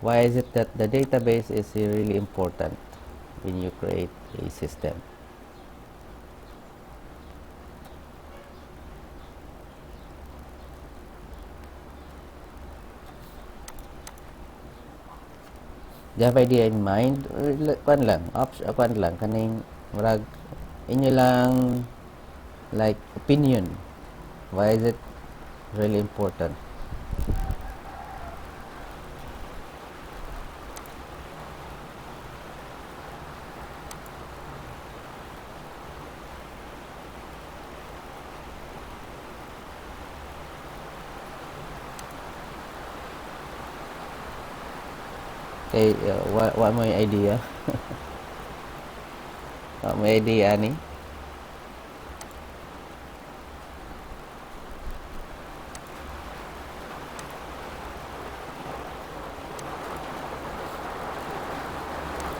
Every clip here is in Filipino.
Why is it that the database is really important when you create a system? Do you have idea in mind? Kuan lang, kuan lang kaning murag inyo lang like opinion. Why is it really important? Okay, what my idea? What my idea ni?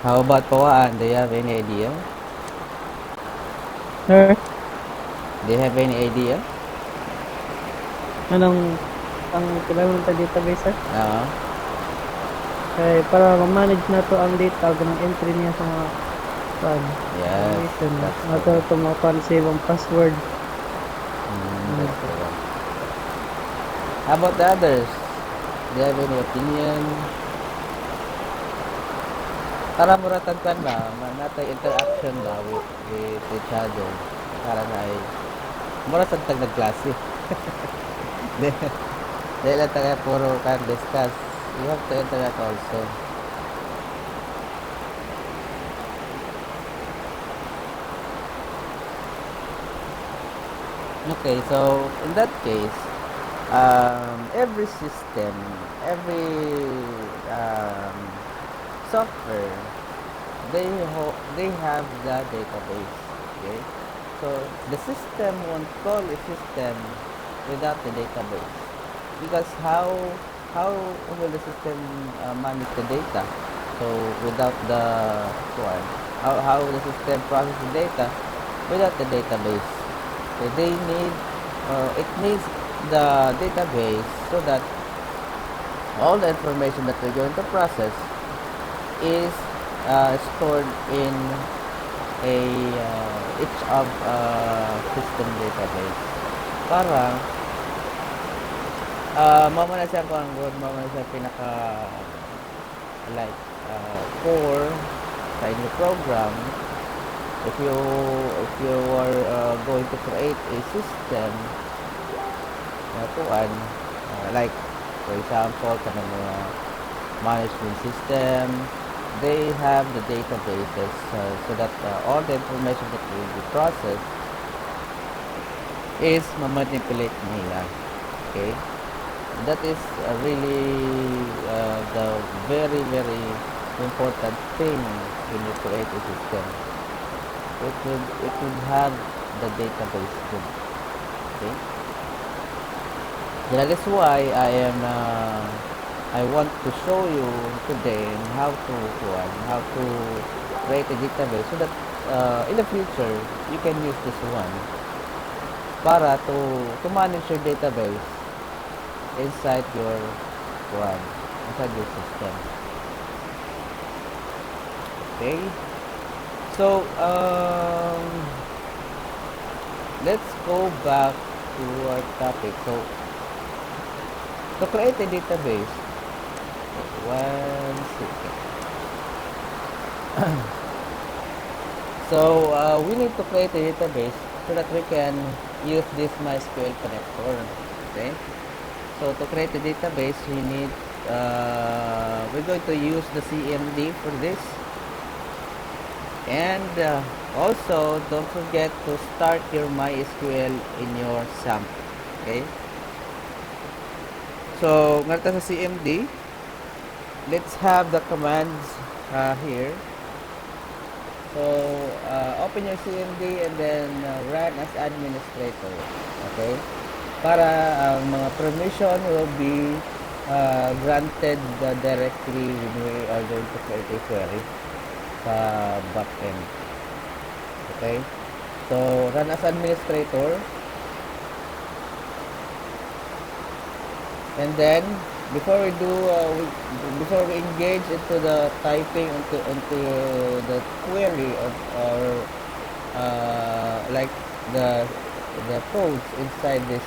How about Pawaan? Do you have any idea? Sir, Do you have any idea? anong ang kailangan sa database, sir? Oo. Kaya para ma-manage na to ang data, ganang entry niya sa mga Yes, information. that's Ato correct. ito makapansave ang password. That's correct. How about the others? Do you have any opinion? Para muratan kan ba, natay interaction ba with each other. Para na ay muratan tag nagklase. Dahil lang tayo puro kan discuss. You have to interact also. Okay, so in that case, every system, every software, they have the database. Okay, so the system won't call a system without the database, because how will the system manage the data? So without the one, how will the system process the data without the database? So they need it needs the database so that all the information that we're going to process is stored in a each of system database para mamana siya kung mamana siya pinaka like core sa inyong program. If you are going to create a system like for example kanang mga management system, they have the databases so that all the information that will be processed is manipulate nila. Okay, that is really the very important thing when you create a system. It would have the database too. Okay, that is why I want to show you today how to create a database so that in the future you can use this one para to manage your database inside your system. Okay, so let's go back to our topic. So to create a database, one second. So we need to create a database so that we can use this Mysql connector. Okay, so to create a database we need we're going to use the CMD for this, and also don't forget to start your MySQL in your SAMP. Okay, so ngarta sa CMD, let's have the commands here. So open your CMD and then run as administrator. Okay, para ang mga permission will be granted directly when we are going to create a query sa backend. Okay, so run as administrator, and then before we do before we engage into the typing into the query or like the codes inside this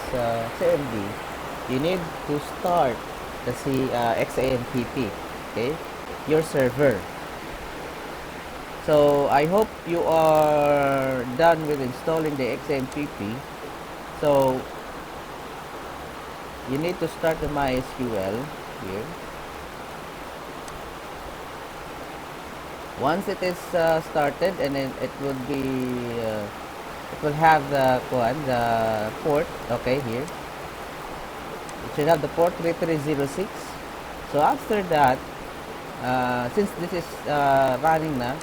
CMD, you need to start the XAMPP, okay, your server. So I hope you are done with installing the XAMPP. So you need to start the MySQL here. Once it is started, and then it would be it will have the port, okay, here it should have the port 3306. So after that, since this is running na,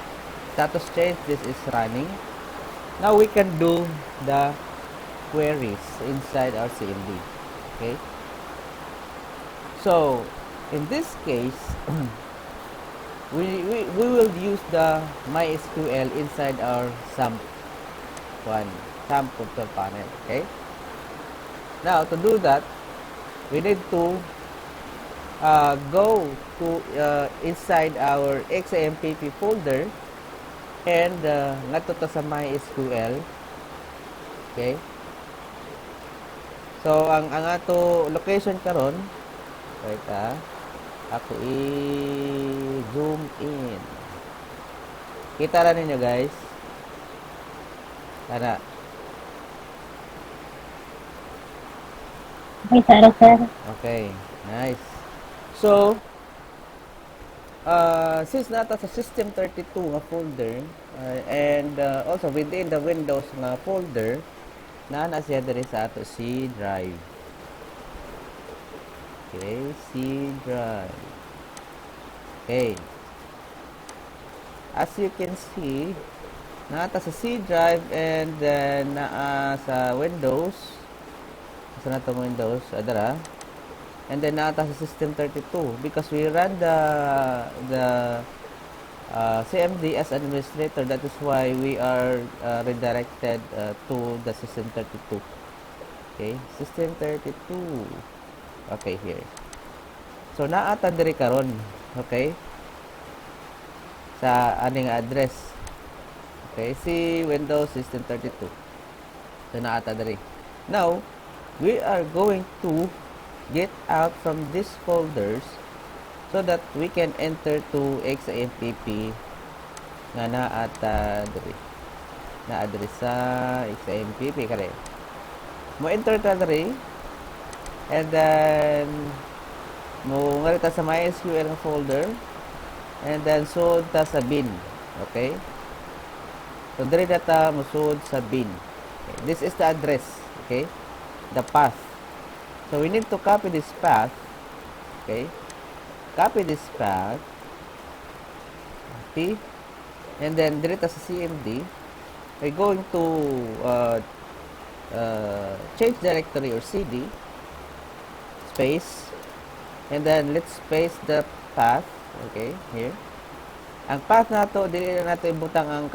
status change, this is running. Now we can do the queries inside our CMD. Okay, so in this case we will use the MySQL inside our SAMP control panel. Okay, now to do that, we need to go to inside our XAMPP folder and ngadto ta sa MySQL. Okay, so ang ato location karon, wait ako i-zoom in. Kita ra ninyo guys. Tara. Okay, sir. Okay, nice. So, since nata sa System 32 nga folder, and also within the Windows nga folder, na siya diri sa ato C drive. Okay, C drive. Okay. As you can see, nata sa C drive, and then sa Windows, sa natong Windows, adara. And then nata sa System 32 because we run the CMD as administrator. That is why we are redirected to the System 32. Okay, System 32. Okay, here. So naata diri karon, okay, sa aning address. Okay, si Windows System 32. So naata diri. Now we are going to get out from these folders so that we can enter to XAMPP nga naata diri. Naa diri sa XAMPP kare. Mo enter ta diri, and then mo ngali ta sa MySQL folder, and then sud ta sa bin. Okay, so diri ta musud sa bin. Okay. This is the address, okay, the path. So we need to copy this path. Okay, copy this path, copy, and then diri ta sa CMD, we're going to change directory or CD space, and then let's paste the path. Okay, here ang path nato, dili na nato ibutang ang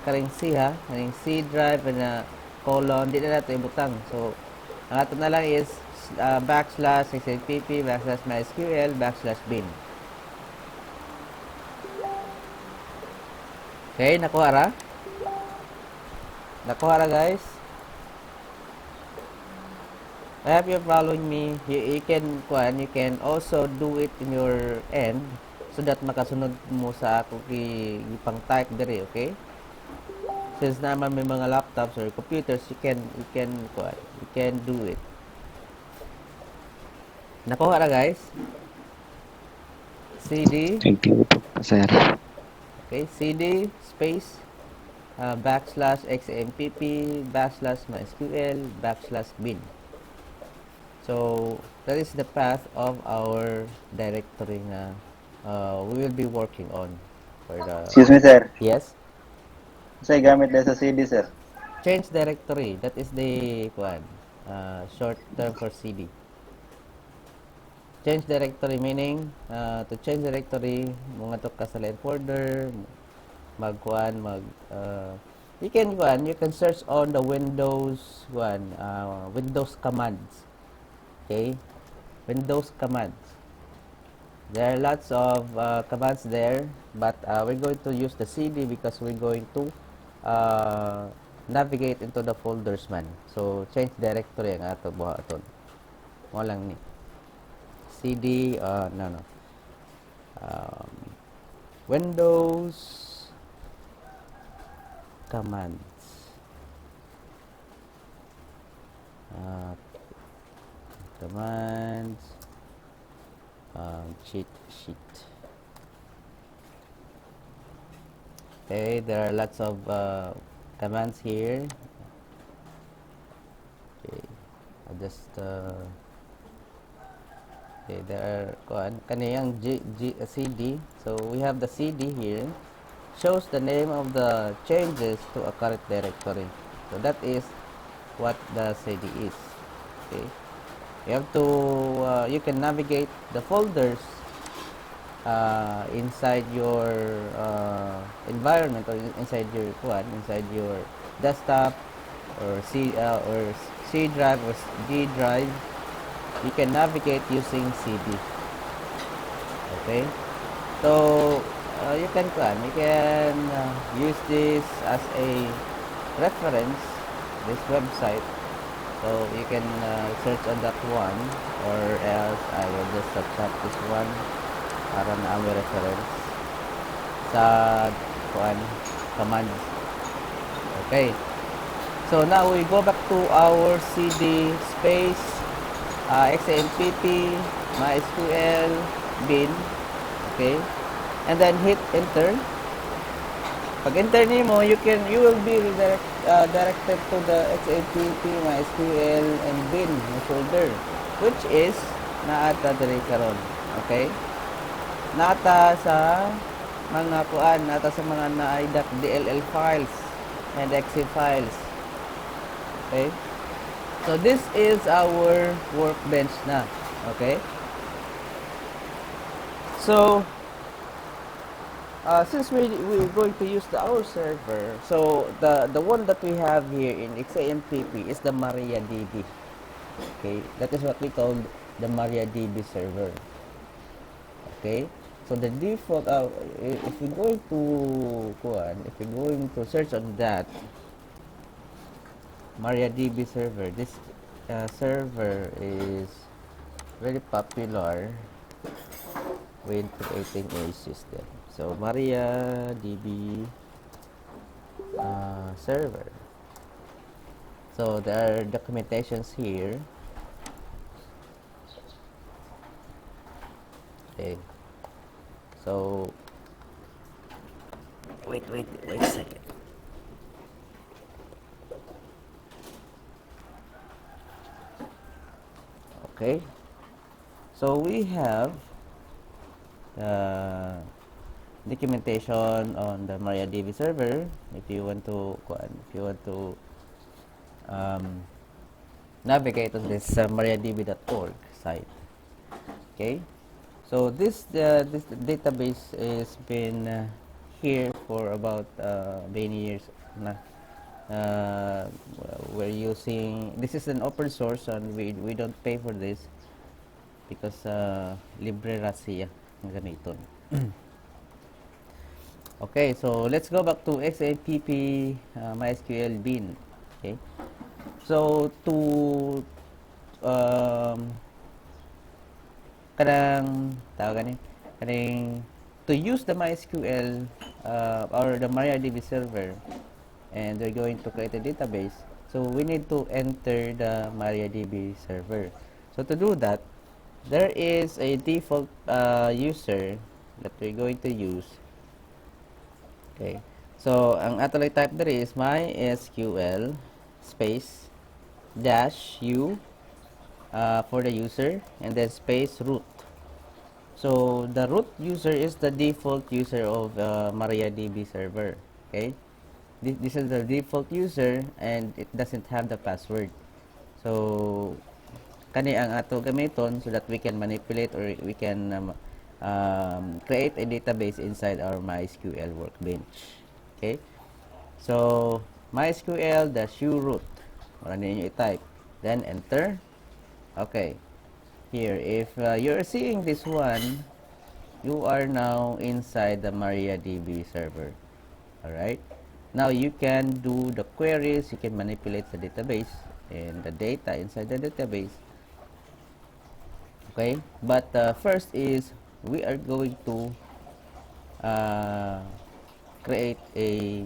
karing C ha, karing C drive na colon, dili na nato ibutang. So ang ato na lang is /xampp /mysql /bin. Okay, nakuha ra? Nakuha ra guys? I hope you're following me. You can also do it in your end so that makasunod mo sa ako gipang type diri, okay? Since naman may mga laptops or computers, you can do it. Nakuha ra guys? CD. Thank you po, sir. Okay, CD space /xampp /mysql /bin. So that is the path of our directory na we will be working on for the. Excuse me, sir. Yes. Say gamit na sa CD, sir. Change directory. That is the short term for CD. Change directory meaning to change directory, mga to ka sa line folder, you can search on the Windows Windows commands. Okay? Windows commands. There are lots of commands there, but we're going to use the cd because we're going to navigate into the folders man. So change directory ang ato buhaton. Mo lang ni cd no um, Windows commands, commands, cheat sheet. Okay, there are lots of commands here. Okay, I'll just okay, there are kaniyang cd. So we have the cd here, shows the name of the changes to a current directory. So that is what the cd is. Okay, you have to you can navigate the folders inside your environment, or inside your inside your desktop or C drive or D drive. You can navigate using cd. Okay, so you can use this as a reference, this website. So you can search on that one, or else I will just subtract this one para na ang reference sa command. Okay, so now we go back to our cd space xampp mysql bin. Okay, and then hit enter. Pag enter nimo, you will be directed to the xampp mysql and bin folder, which is naata diri karon. Okay, nata sa mga .dll files and exe files. Okay, so this is our workbench na. Okay, so since we're going to use our server, so the one that we have here in xampp is the Mariadb. Okay, that is what we call the Mariadb server. Okay, so the default if we're going to search on that Mariadb server, this server is very popular when creating a system. So Mariadb server. So there are documentations here. Okay, so wait a second. Okay, so we have documentation on the Mariadb server. If you want to navigate on this mariadb.org site. Okay, so this database has been here for about many years na. We're using, this is an open source and we don't pay for this because libre ra siya ang gamiton. Okay, so let's go back to xampp mysql bin. Okay, so to to use the MySQL or the Mariadb server, and we're going to create a database, so we need to enter the Mariadb server. So to do that, there is a default user that we're going to use. Okay, so ang atong type there is mysql space -u for the user, and then space root. So the root user is the default user of Mariadb server. Okay, this is the default user and it doesn't have the password. So kani ang ato gamiton so that we can manipulate or we can create a database inside our MySQL workbench. Okay, so mysql-u root, wala ninyo i-type, then enter. Okay, here if you're seeing this one, you are now inside the Mariadb server. Alright? Now you can do the queries, you can manipulate the database and the data inside the database. Okay? But first is we are going to uh, create a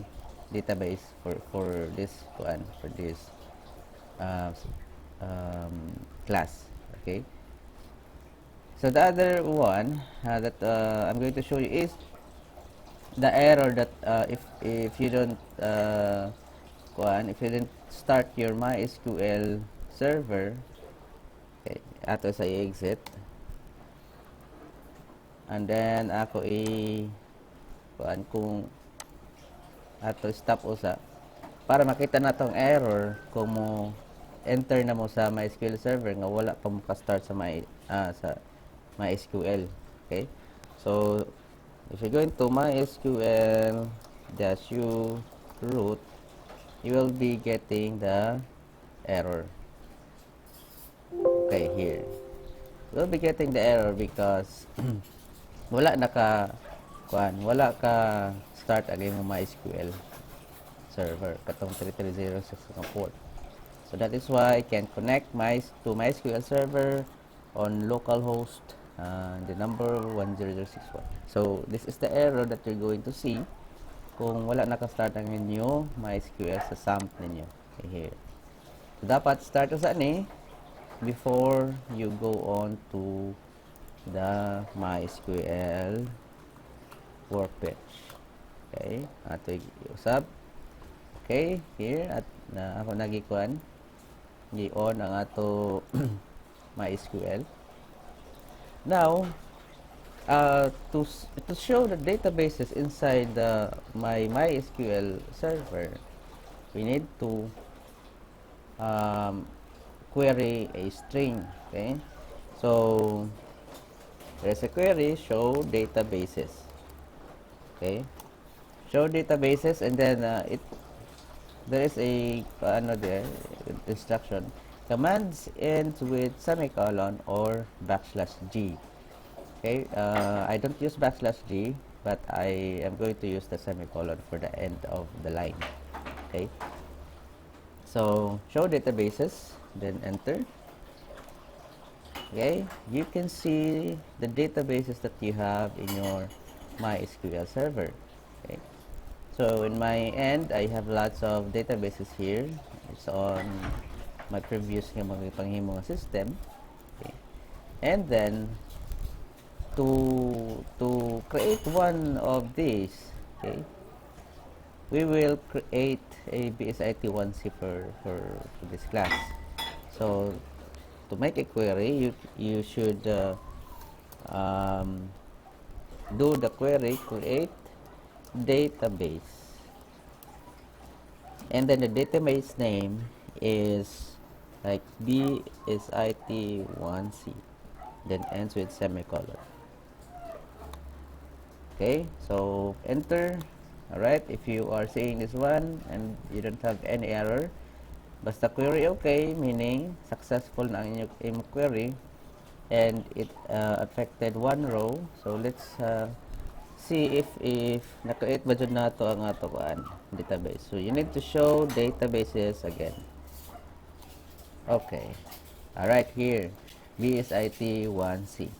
database for this one, for this uh, class. Okay? So the other one that I'm going to show you is the error that if you don't if you didn't start your MySQL server, okay, ato sa exit, and then ako kung ato stop usa para makita na tong error kung mo enter na mo sa MySQL server nga wala pa mo ka-start sa sa MySQL. Okay, so if you go into MySQL -u root, you will be getting the error. Okay, here we'll be getting the error because wala wala ka start again mo MySQL server katong 3306 nga port. So that is why I can connect to MySQL server on localhost the number 10061. So this is the error that you're going to see kung wala naka-start ang inyo MySQL sa SAMP ninyo. Okay, here. So dapat start sa ni before you go on to the MySQL workbench. Okay, ato usab. Okay, here at na ako nagikuan gi-on ang ato MySQL. Now, to show the databases inside my MySQL server, we need to query a string. Okay, so there's a query show databases. Okay, show databases, and then there is a instruction. Commands ends with semicolon or \G. Okay, I don't use \G, but I am going to use the semicolon for the end of the line. Okay, so show databases, then enter. Okay, you can see the databases that you have in your MySQL server. Okay, so in my end, I have lots of databases here. It's on my previous nga mga panghimo nga system. Okay, and then to create one of these, okay, we will create a BSIT1C for this class. So to make a query, you should do the query create database, and then the database name is like BSIT1C, then ends with semicolon. Okay, so enter. Alright, if you are seeing this one and you don't have any error, basta query okay, meaning successful na ang inyong query and it affected one row. So let's see if na-create ba dyan na ito ang ato database. So you need to show databases again. Okay, alright, here BSIT1C.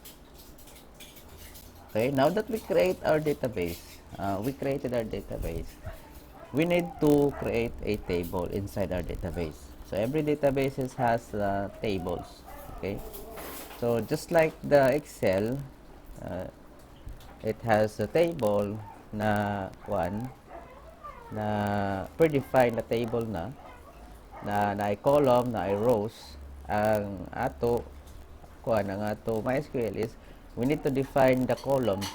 Okay, now that we create our database, we created our database, we need to create a table inside our database. So every database has tables. Okay, so just like the Excel, it has a table na predefined na table na ay column, na ay rows. Ang ato ang ato MySQL is we need to define the columns,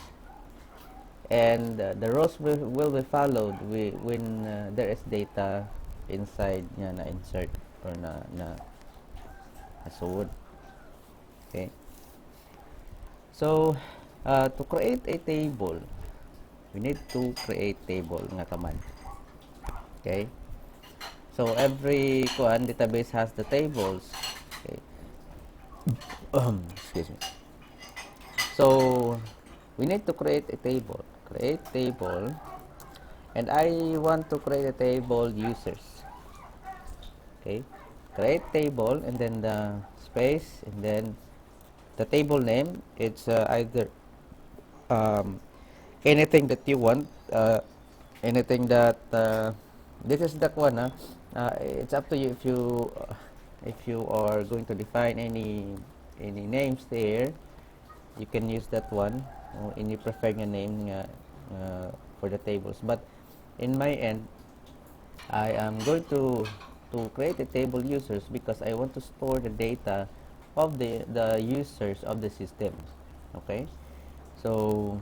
and the rows will be followed when there is data inside niya na insert or na suod. Okay, so to create a table, we need to create table nga command. Okay, so every database has the tables. Okay, excuse me. So we need to create a table. Create table, and I want to create a table users. Okay, create table, and then the space, and then the table name. It's either um, anything that you want, anything that this is that one. It's up to you if you are going to define any names there. You can use that one, or any preferred name for the tables. But in my end, I am going to create a table users because I want to store the data of the users of the system. Okay, so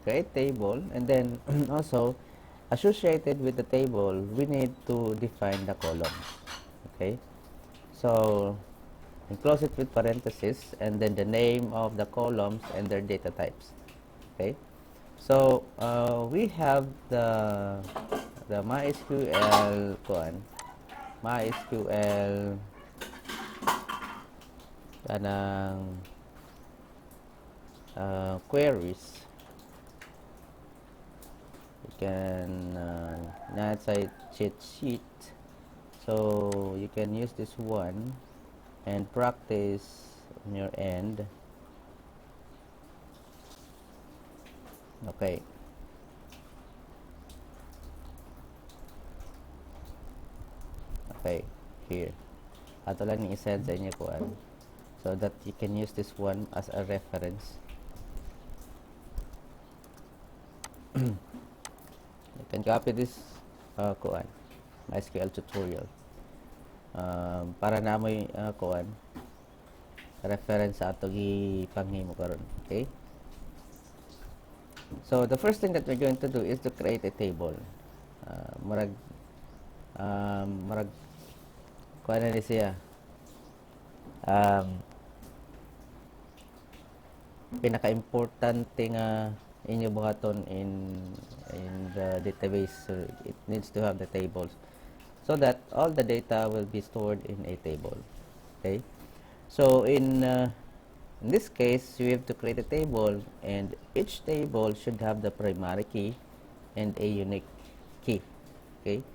create table, and then also associated with the table, we need to define the column. Okay, so enclose it with parentheses, and then the name of the columns and their data types. Okay, so we have the MySQL MySQL kanang queries. You can not say cheat sheet, so you can use this one and practice on your end. Okay, okay, here ato lang ni isend sa inyo kuan so that you can use this one as a reference. You can copy this kuan MySQL tutorial para namoy kuan reference sa ato gipanghimo karon. Okay, so the first thing that we're going to do is to create a table. Murag kuan na siya pinaka-importante nga inyo buhaton in the database. So it needs to have the tables so that all the data will be stored in a table. Okay, so in this case we have to create a table, and each table should have the primary key and a unique key. Okay,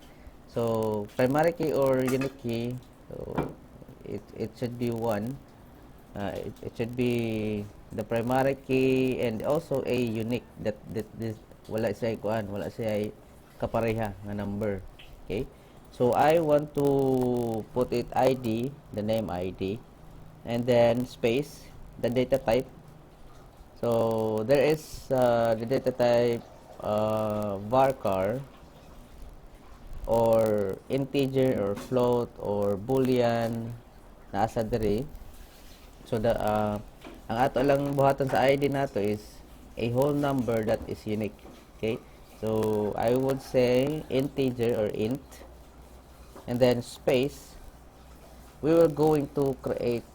so primary key or unique key, so it should be one. It should be the primary key and also a unique that this wala siya kuan, wala siya kapareha nga number. Okay, so I want to put it ID, the name ID, and then space, the data type. So there is the data type varchar or integer or float or boolean nasa diri. So the ang ato lang buhaton sa ID nato is a whole number that is unique. Okay, so I would say integer or int, and then space. We were going to create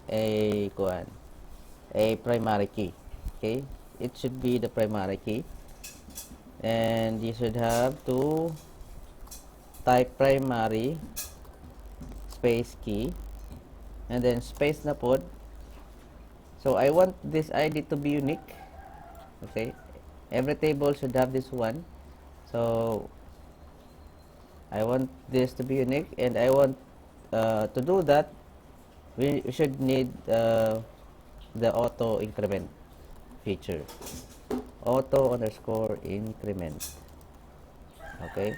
a primary key. Okay, it should be the primary key, and you should have to type primary space key, and then space na pod. So I want this ID to be unique. Okay, every table should have this one, so I want this to be unique, and I want to do that we should need the auto increment feature, auto underscore increment. Okay,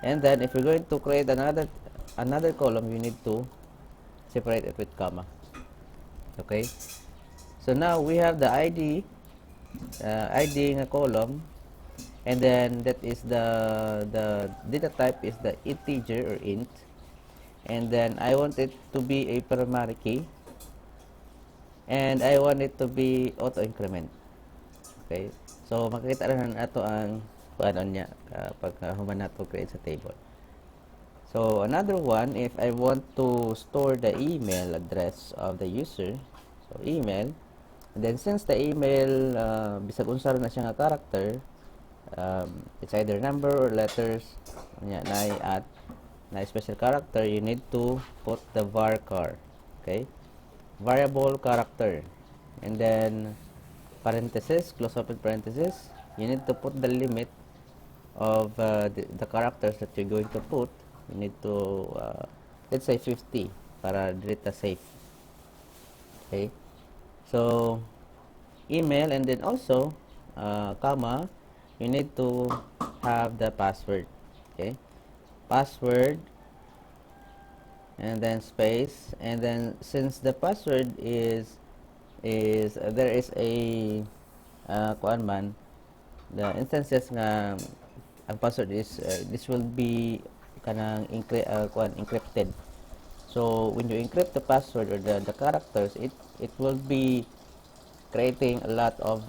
and then if you're going to create another column, you need to separate it with comma. Okay, so now we have the ID in a column, and then that is the data type is the integer or int, and then I want it to be a primary key, and I want it to be auto increment. Okay, so makikita rin nato ang ano niya pag human nato create sa table. So another one, if I want to store the email address of the user, so email, and then since the email bisag unsa na siya nga character, it's either number or letters nya na special character, you need to put the varchar. Okay, variable character, and then parenthesis, close open parenthesis. You need to put the limit of the characters that you're going to put. You need to let's say 50 para data safe. Okay, so email, and then also comma, you need to have the password. Okay, password, and then space, and then since the password is there is a kuan man, the instances nga ang password is this will be kanang encrypted. So when you encrypt the password or the characters, it will be creating a lot of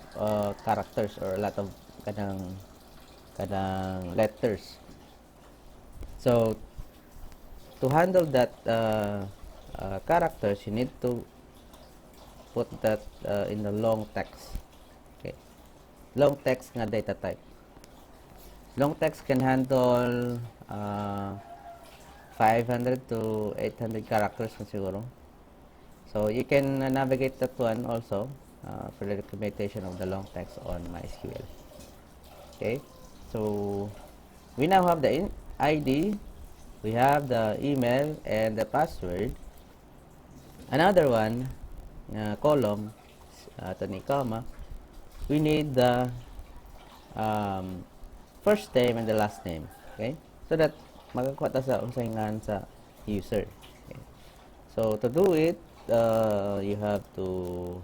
characters or a lot of kanang letters. So to handle that characters, you need to put that in the long text. Okay, long text nga data type. Long text can handle 500 to 800 characters na siguro. So you can navigate that one also for the documentation of the long text on MySQL. Okay, so we now have the ID, we have the email and the password. Another one, column, ito ni comma, we need the first name and the last name. Okay, so that magakuha ta sa unsay ngan sa user. Okay. So to do it, you have to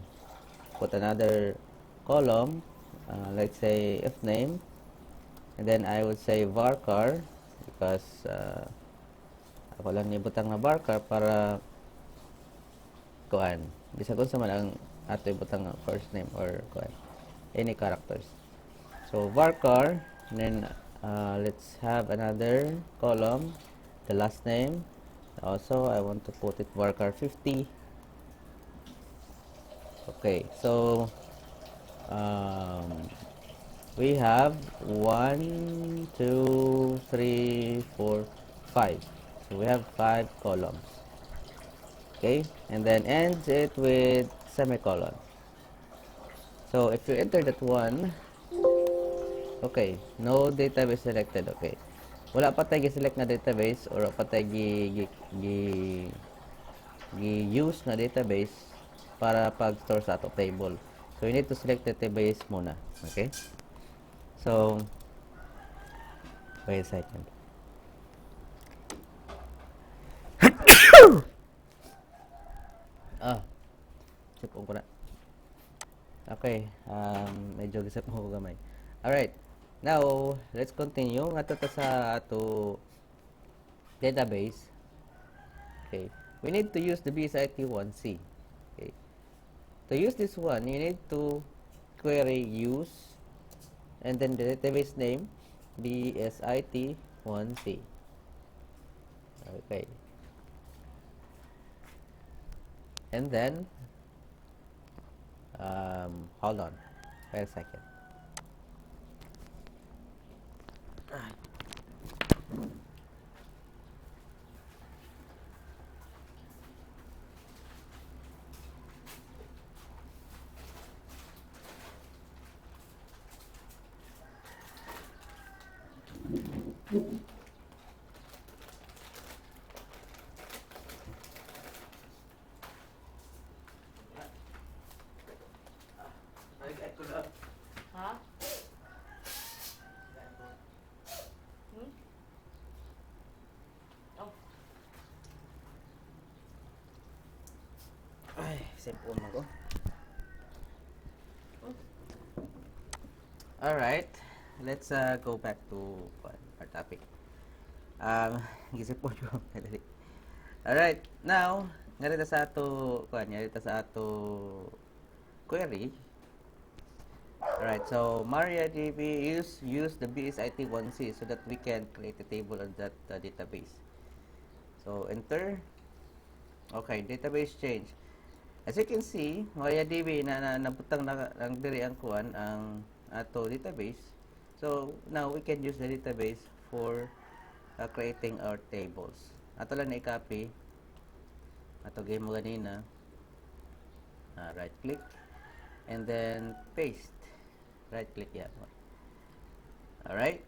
put another column, let's say if name, and then I would say varchar because ako lang ibutang na varchar para kuan bisag unsa man ang ato ibutang first name or kuan any characters. So varchar, and then let's have another column, the last name. Also I want to put it varchar 50. Okay, so we have 1 2 3 4 5, so we have 5 columns. Okay, and then ends it with semicolon. So if you enter that one, okay, no database selected. Okay, wala pa tayo gi-select na database or pa tayo gi-use na database para pag-store sa ato table. So you need to select database muna. Okay, so wait a second. Sipon ko na. Okay, medyo gisap mo ko gamay. Alright, now let's continue. Nga ta sa ato database. Okay, we need to use the BSIT1C. Okay, to use this one, you need to query use and then the database name BSIT1C. Okay, and then hold on, wait a second. Hả? Oh. Ay, cellphone mo ko. Alright, let's go back to our topic. Gisip po yung madali. Alright, now, ngarita sa ato query. Alright, so Mariadb use the BSIT1C so that we can create a table on that database. So enter. Okay, database change. As you can see, Mariadb na nabutang na ang diri ang kuan ang ato database. So now we can use the database for creating our tables. Ato lang na i-copy. Ato game mo ganina. Right click. and then paste. Right click, yeah. Alright,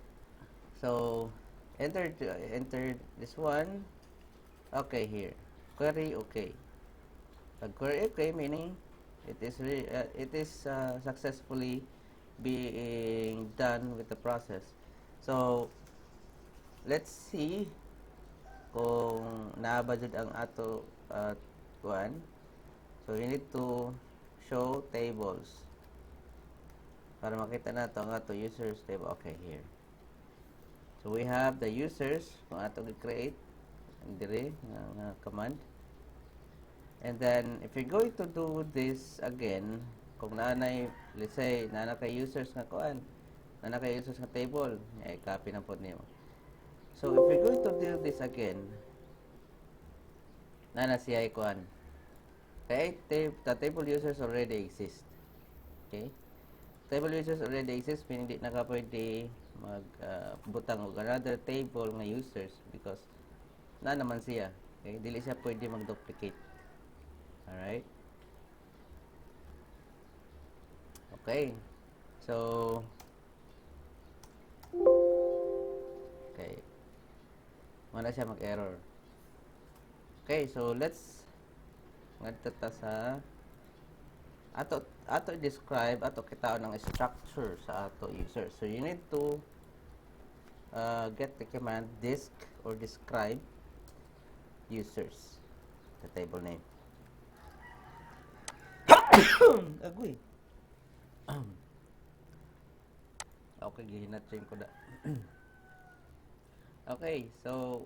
so enter this one. Okay, here query okay. Query okay meaning it is successfully being done with the process. So let's see kung naaba jud ang ato kuan. So you need to show tables para makita nato ang ato users table. Okay, here. So we have the users kung ato gi-create dire nga command. And then if you're going to do this again, kung naanay, let's say naana kay users nga kuan, naana kay users nga table, ay copy na pod niyo. So if you're going to do this again, naana siya kuan. Kay the table users already exist. Okay? Table users already exist, meaning di na ka pwede butang og another table nga users because na naman siya. Okay? Dili siya pwede mag-duplicate. Alright? Okay. So, okay. Wala siya mag-error. Okay, so let's ngadto ta sa ato describe ato kitaon ng structure sa ato user. So you need to get the command disk or describe users, the table name. Agoy. Okay, gihinatsin ko da. Okay, so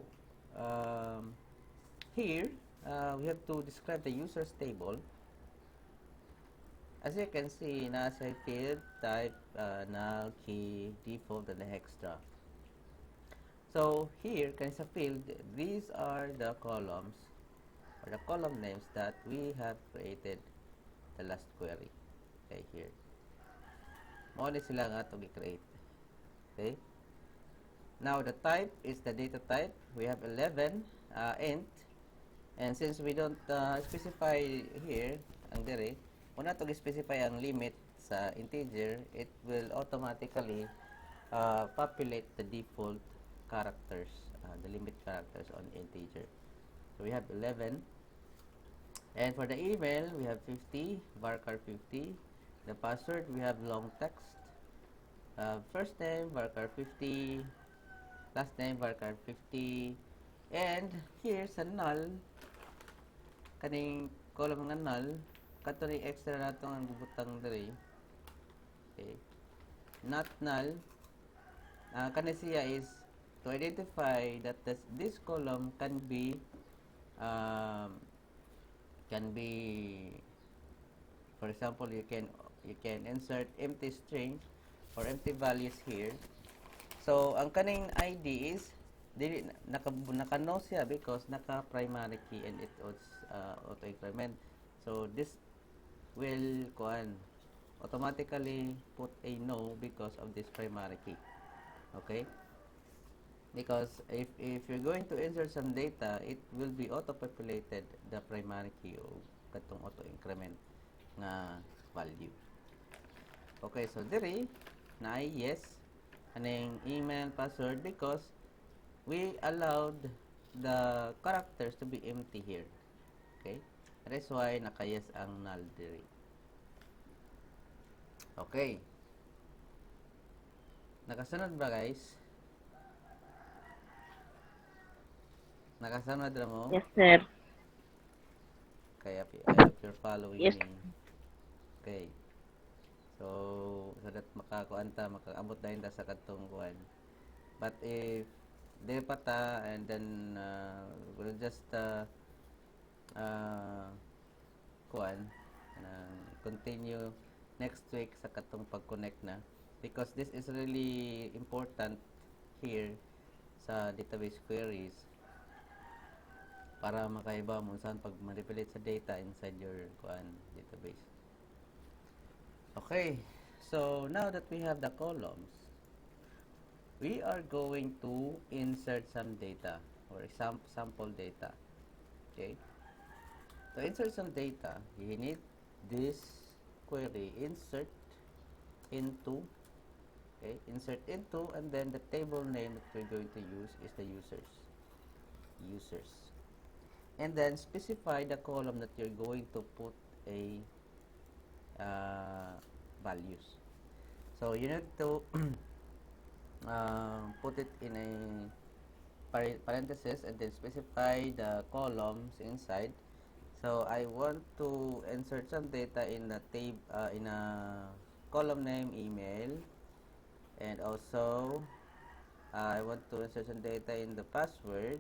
here we have to describe the users table. As you can see, nasa field type, null, key, default, and the extra. So here, kanisa field, these are the columns or the column names that we have created the last query. Okay, here. Mo ni sila nga to i-create. Okay. Now the type is the data type. We have 11 int, and since we don't specify here ang dire, kung nato specify ang limit sa integer, it will automatically populate the default characters, the limit characters on integer. So we have 11, and for the email we have 50, varchar 50. The password we have long text. First name varchar 50, last name varchar 50, and here sa null, kaning column nga null, kato ni extra nato ang bubutang diri. Okay, not null, kani siya is to identify that this column can be for example, you can insert empty string or empty values here. So ang kaning ID is dili naka-no siya because naka primary key and it was auto increment. So this will automatically put a no because of this primary key. Okay? Because if you're going to insert some data, it will be auto-populated the primary key o katong auto-increment na value. Okay, so diri na ay yes aning email password because we allowed the characters to be empty here. Okay? That is why naka-yes ang null diri. Okay. Nakasunod ba guys? Nakasunod na mo? Yes, sir. Okay, I hope you're following Yes. me. Okay. So that makaabot na ta sa katong kuan. But if di pa ta and then we'll just continue next week sa katong pag-connect na because this is really important here sa database queries para makaiba mo saan pag manipulate sa data inside your database. Okay, so now that we have the columns, we are going to insert some data or sample data. Okay, to insert some data, you need this query insert into, okay, insert into, and then the table name that we're going to use is the users, and then specify the column that you're going to put a values. So you need to put it in a parenthesis and then specify the columns inside. So I want to insert some data in a in a column name email, and also I want to insert some data in the password,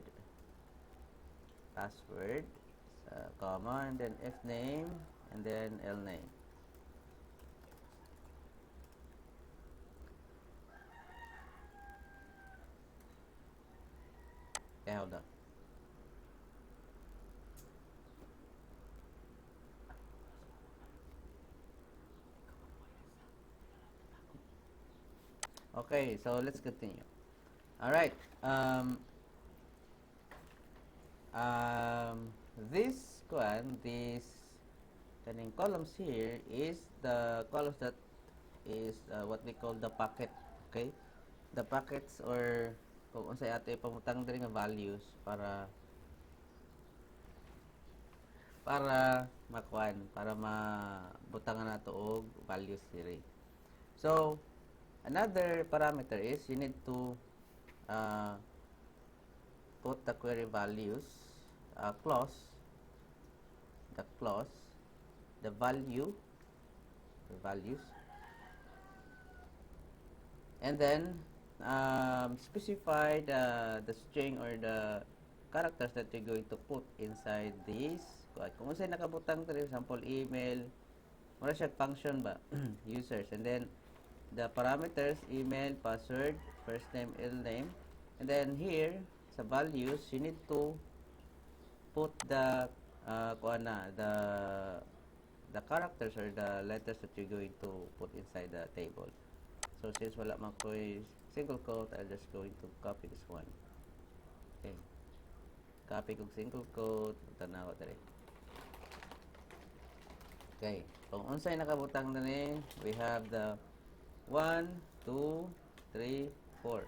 comma, and then f name, and then l name. Okay, hold on. Okay, so let's continue. All right. This kaning columns here is the columns that is what we call the packet. Okay, the packets, or kung unsay ato ipamutang diri nga values para mabutangan nato og values diri. So another parameter is you need to uh, put the query values, clause, the values, and then specify the string or the characters that you're going to put inside this. Kung unsay nakabutang for example email, mura siya function ba users, and then the parameters email, password, first name, l name, and then here sa values you need to put the the characters or the letters that you're going to put inside the table. So since wala man ko single quote, I'm just going to copy this one. Okay, copy kong single quote, tanawa dali. Okay, kung unsay nakabutang na ni, we have the 1, 2, 3, 4.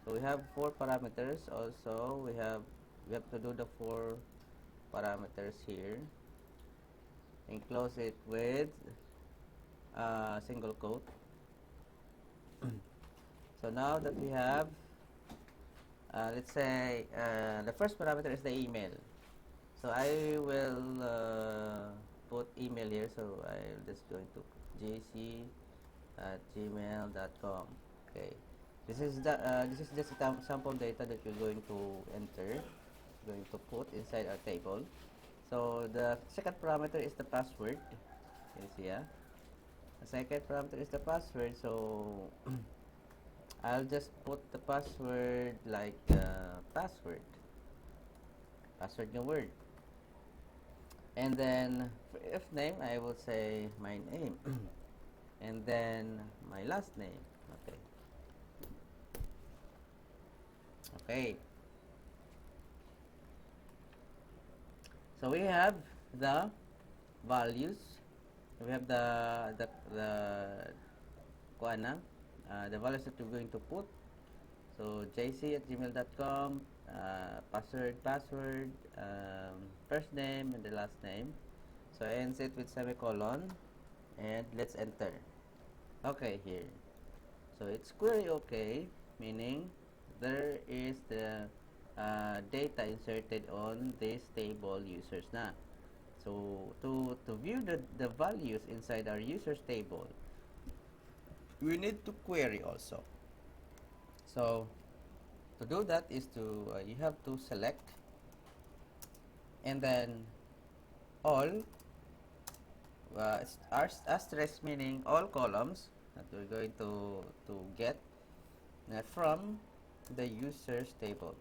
So we have 4 parameters. Also we have to do the 4 parameters here and close it with single quote. So now that we have let's say the first parameter is the email, so I will put email here, so I'm just going to jc@gmail.com. okay, this is just a sample data that you're going to enter, going to put inside our table. So the second parameter is the password. You see, the second parameter is the password, so I'll just put the password like password yung word, and then for if name I will say my name and then my last name. Okay, so we have the values, we have the values that we're going to put. So jc@gmail.com, password, first name and the last name. So I ends it with semicolon, and let's enter. Okay, here. So it's query okay, meaning there is the data inserted on this table users na. So to view the values inside our users table, we need to query also. So to do that is to you have to select, and then all asterisk, meaning all columns that we're going to get from the users table.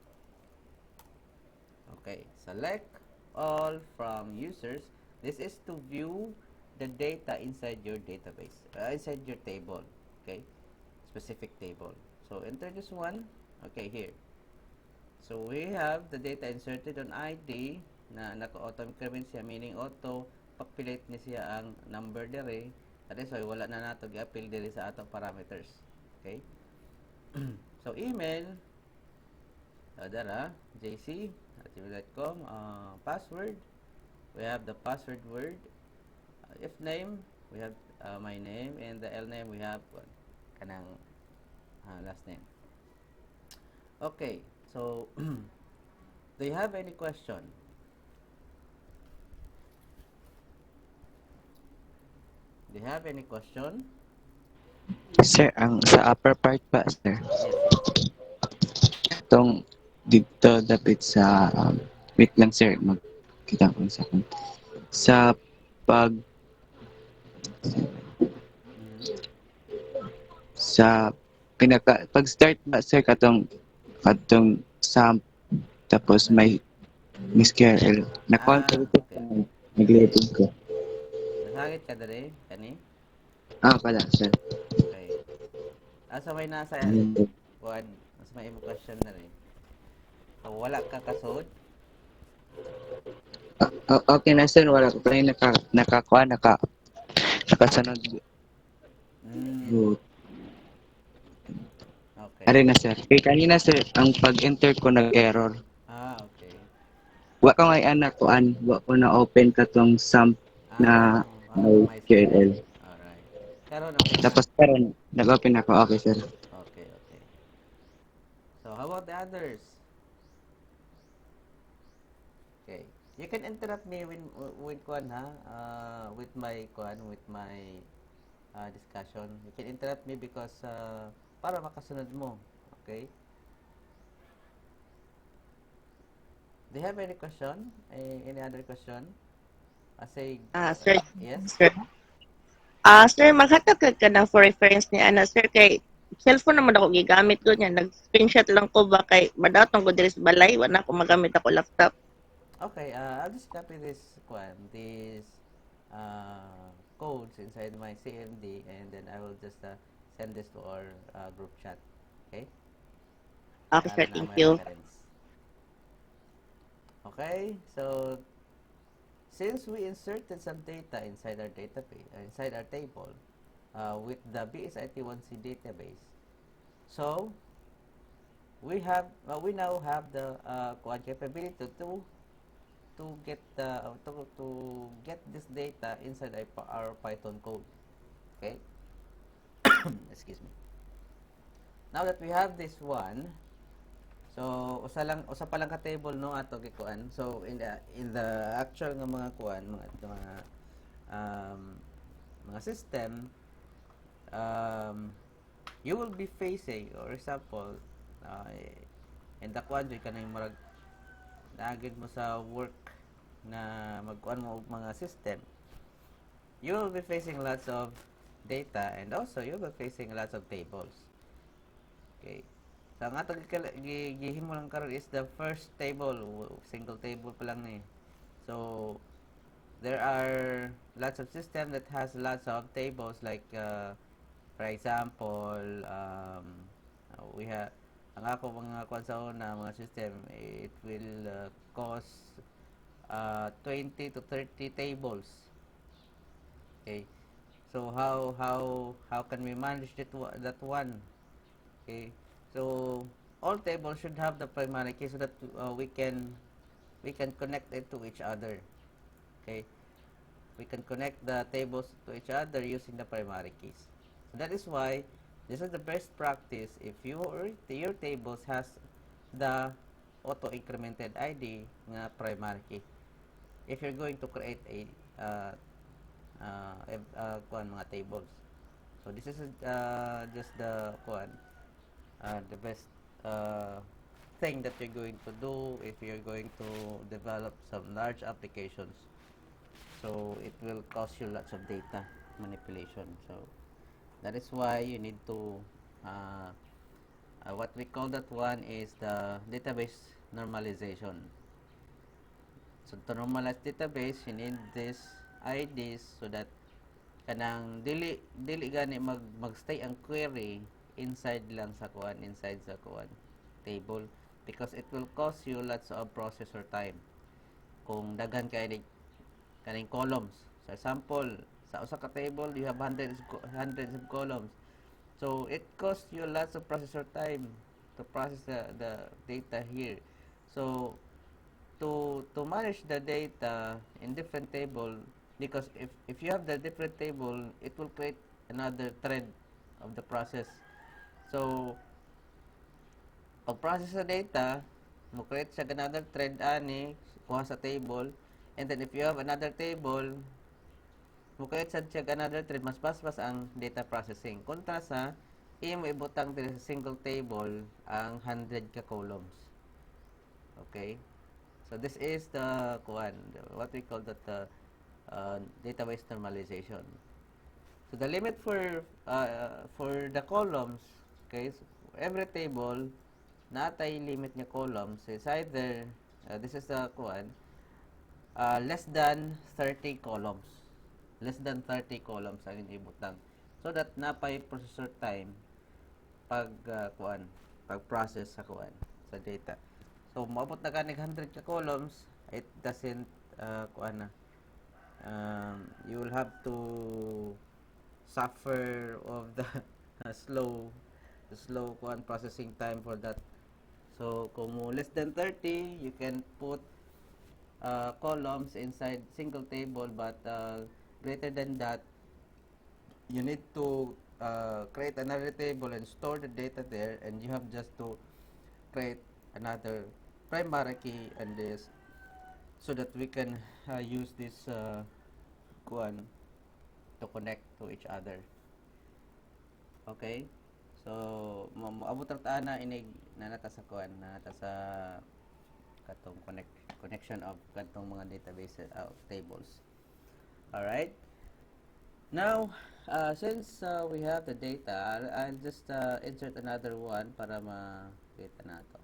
Okay, select all from users. This is to view the data inside your database, inside your table. Okay, specific table. So enter this one. Okay, here. So we have the data inserted on ID na naka-auto increment siya, meaning auto populate niya siya ang number dire That is why wala na nato gi-appeal diri sa atong parameters. Okay? So email dara jc@gmail.com, password, we have the password word. If name, we have my name, and the L name we have kanang last name. Okay, so do you have any question? Do you have any question? Sir, ang sa upper part pa, sir, Yes, yes. itong dito dapat sa, wait lang sir, magkita ko sa sa pag, Mm-hmm. sa pag start ba sir katong sum tapos Right. may Mysql na-confirm ko Okay, sa okay. nag-loading ko. Nasagit ka dali, kani? Pala sir. Okay. Asa may nasa kuan, mas may imo question na rin. So, wala ka kasod? Okay na sir, wala ko pa rin nakakuha, nakasunod. Mm, Good. okay. Ari na sir. Kay kanina sir, ang pag-enter ko nag-error. Okay. Wa ko ngay anak ko wa ko na open katong sum na Sa may MySQL. QL. Alright. Karon okay na? Tapos karon nag-open ako. Okay sir. Okay, okay. So, how about the others? Okay. You can interrupt me with kuan ha, with my kuan, with my discussion. You can interrupt me because para makasunod mo. Okay? Do you have any question? Any other question? I say, Sir, yes? sir. Sir, maghatag ka na for reference ni Ana, sir, kay cellphone naman ako gigamit ko niya. Nag-screenshot lang ko ba kay madatong ko diri sa balay, wala ko magamit ako laptop. Okay, I'll just copy this codes inside my CMD, and then I will just send this to our group chat. Okay? Okay, sir, Para na thank may you. reference. Okay, so since we inserted some data inside our database, inside our table, with the BSIT1C database, so we now have the capability to get this data inside our Python code. Okay, excuse me. Now that we have this one, so usa pa lang ka table no ato gikuan. So in the actual nga mga kuan, um, mga system, um, you will be facing, or example, uh, in the kuan ka na yung marag naagid mo sa work na magkuan mo og mga system, you will be facing lots of data, and also you will be facing lots of tables. Okay. So, ang ato gihimo lang karon is the first table. Single table pa lang ni. So, there are lots of system that has lots of tables, like for example, we have ang ako mga kuan sa una mga system, it will cost 20 to 30 tables. Okay. So how can we manage that one? Okay. So all tables should have the primary key so that we can connect it to each other. Okay. We can connect the tables to each other using the primary keys. So that is why this is the best practice if your tables has the auto incremented ID nga primary key. If you're going to create a mga tables. So this is just the best uh, thing that you're going to do if you're going to develop some large applications. So it will cost you lots of data manipulation. So that is why you need to what we call that one is the database normalization. So to normalize database, you need this IDs so that kanang dili gani magstay ang query inside sa kuan table, because it will cost you lots of processor time kung daghan kay kaning columns. For example, Sa usa ka table, you have hundreds of columns. So it costs you lots of processor time to process the data here. So to manage the data in different table, because if you have the different table, it will create another thread of the process. So pag-process sa data, mo create siya another thread ani kuha sa table, and then if you have another table, mo create siya another thread, mas basbas ang data processing kontra sa imo ibutang diri sa single table ang 100 ka columns. Okay, so this is the what we call that database normalization. So the limit for the columns, okay, so every table natay limit nga columns is either this is the less than 30 columns. Less than 30 columns ang ibutang. So that napay processor time pag pag-process sa sa data. So maabot na kanig 100 ka columns, it doesn't you will have to suffer of the slow processing time for that. So kung less than 30, you can put columns inside single table, but greater than that, you need to create another table and store the data there, and you have just to create another primary key and this, so that we can use this to connect to each other. Okay, so maabot ra ta na inig nanata sa nanata sa katong connection of katong mga database tables. All right, now since we have the data, I'll just insert another one para makita nato.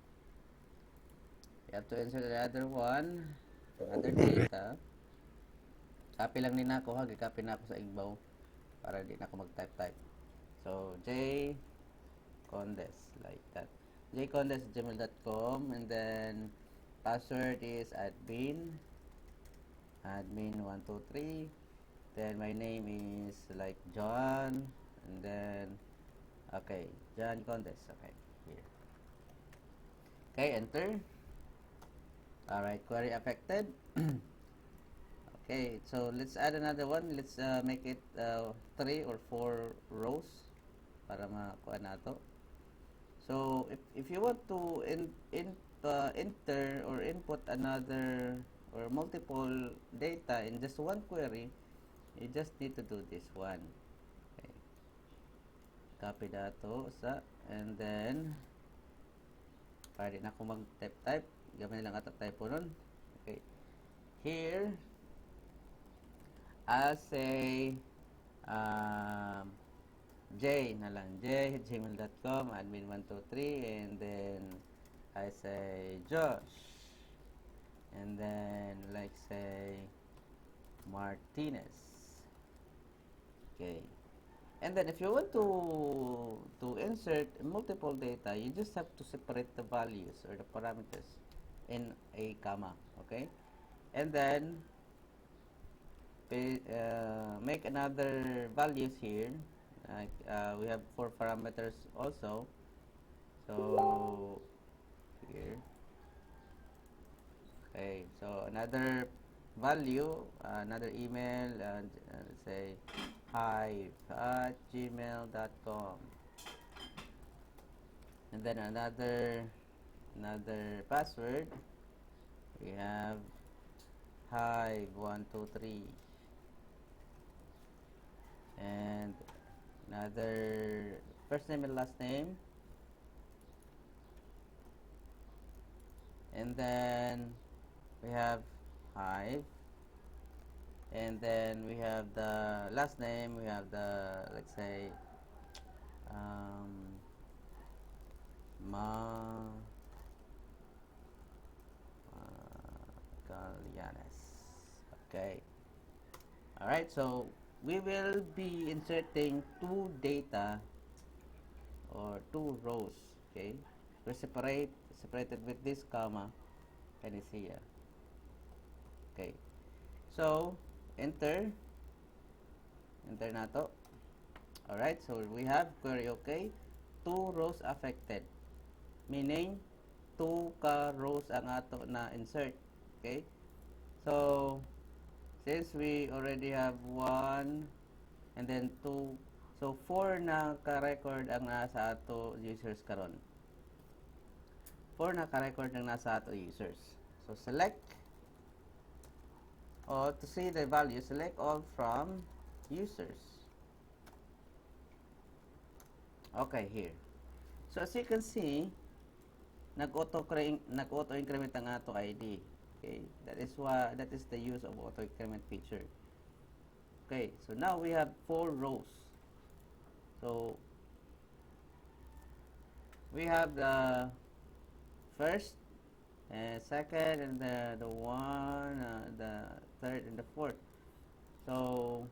You have to insert another one, another data. Copy lang din ako ha, gi-copy na ako sa igbaw para di na ako mag-type. So J Condes, like that. jcondes@gmail.com, and then password is admin 123. Then my name is like John, and then okay, John Condes. Okay, here. Okay, enter. Alright, query affected. Okay, so let's add another one. Let's make it 3 or 4 rows para makuha nato. So if you want to enter or input another or multiple data in just one query, you just need to do this one. Okay, copy dato sa, and then para di na ako mag-type, gamay lang ata type po nun. Okay, here I'll say J na lang, j@gmail.com, admin123, and then I say Josh, and then like say Martinez. Okay, and then if you want to insert multiple data, you just have to separate the values or the parameters in a comma. Okay, and then make another values here, like we have 4 parameters also. So here, okay, so another value, another email, and say hive@gmail.com, and then another password, we have hive123, and another first name and last name, and then we have hive, and then we have the last name, we have the, let's say Gallianes. Okay, all right, so we will be inserting 2 data or 2 rows. Okay, we're separated with this comma. Can you see here? Okay, so enter. Enter na to. Alright, so we have query okay. 2 rows affected. Meaning, 2 ka rows ang ato na insert. Okay? So, since we already have 1 and then 2, so 4 na ka-record ang nasa ato users karon. 4 na ka-record ang nasa ato users. So, select or to see the value, select all from users. Okay, here. So, as you can see, nag-auto-increment ang ato ID. Okay, that is the use of auto-increment feature. Okay, so now we have 4 rows. So, we have the first, second, and the one, the third, and the fourth. So,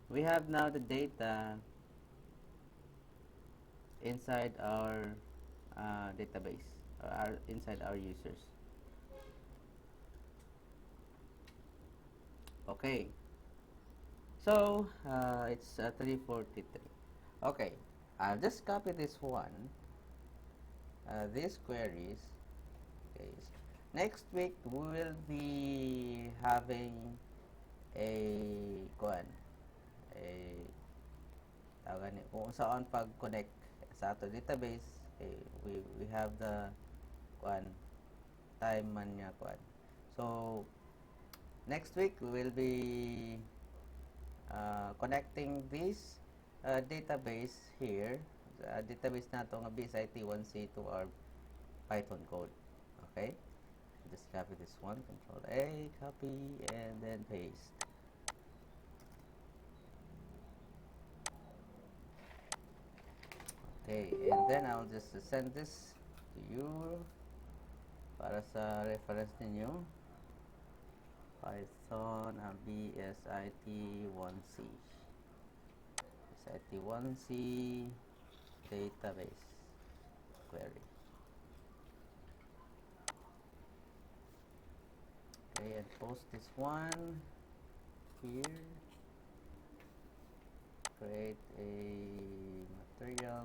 we have now the data inside our database, or inside our users. Okay. So, it's 343. Okay. I'll just copy this one. These queries. Okay. Next week, we will be having a kung saan pag-connect sa ato database. Okay, we have the time man niya So, next week, we will be connecting this database here, database nato nga BSIT1C to our Python code. Okay? Just copy this one, Control A, copy, and then paste. Okay, and then I'll just send this to you para sa reference ninyo. Python BSIT1C BSIT1C database query. Okay, and post this one here. Create a material,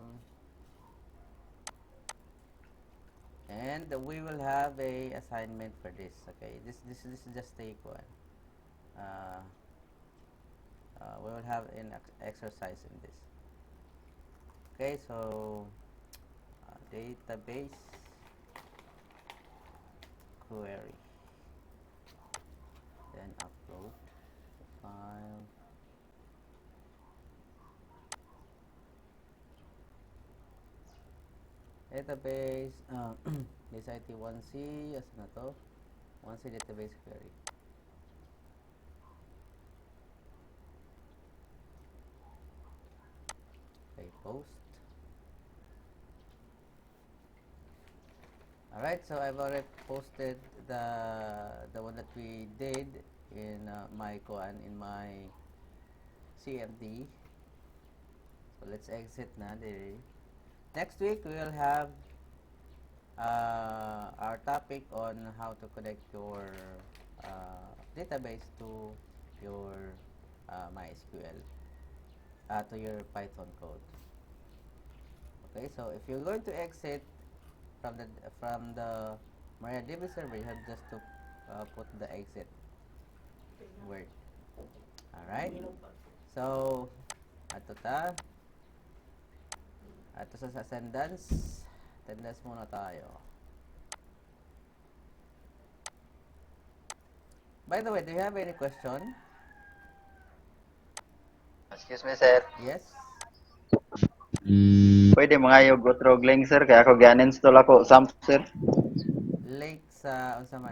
and we will have a assignment for this. Okay, this is just take one. We will have an exercise in this. Okay, so database query, then upload the file. Database BSIT1C, asa na to? 1C database query. Okay, post. Alright, so I've already posted the one that we did in my CMD. So let's exit na there. Next week, we will have our topic on how to connect your database to your MySQL, to your Python code. Okay, so if you're going to exit from the Mariadb server, you have just to put the exit word. Alright, so ato sa attendance muna tayo. By the way, do you have any question? Excuse me, sir. Yes? Pwede mga yung go through link, sir. Kaya ako gan-install ako SAMP, sir. Late sa unsa man?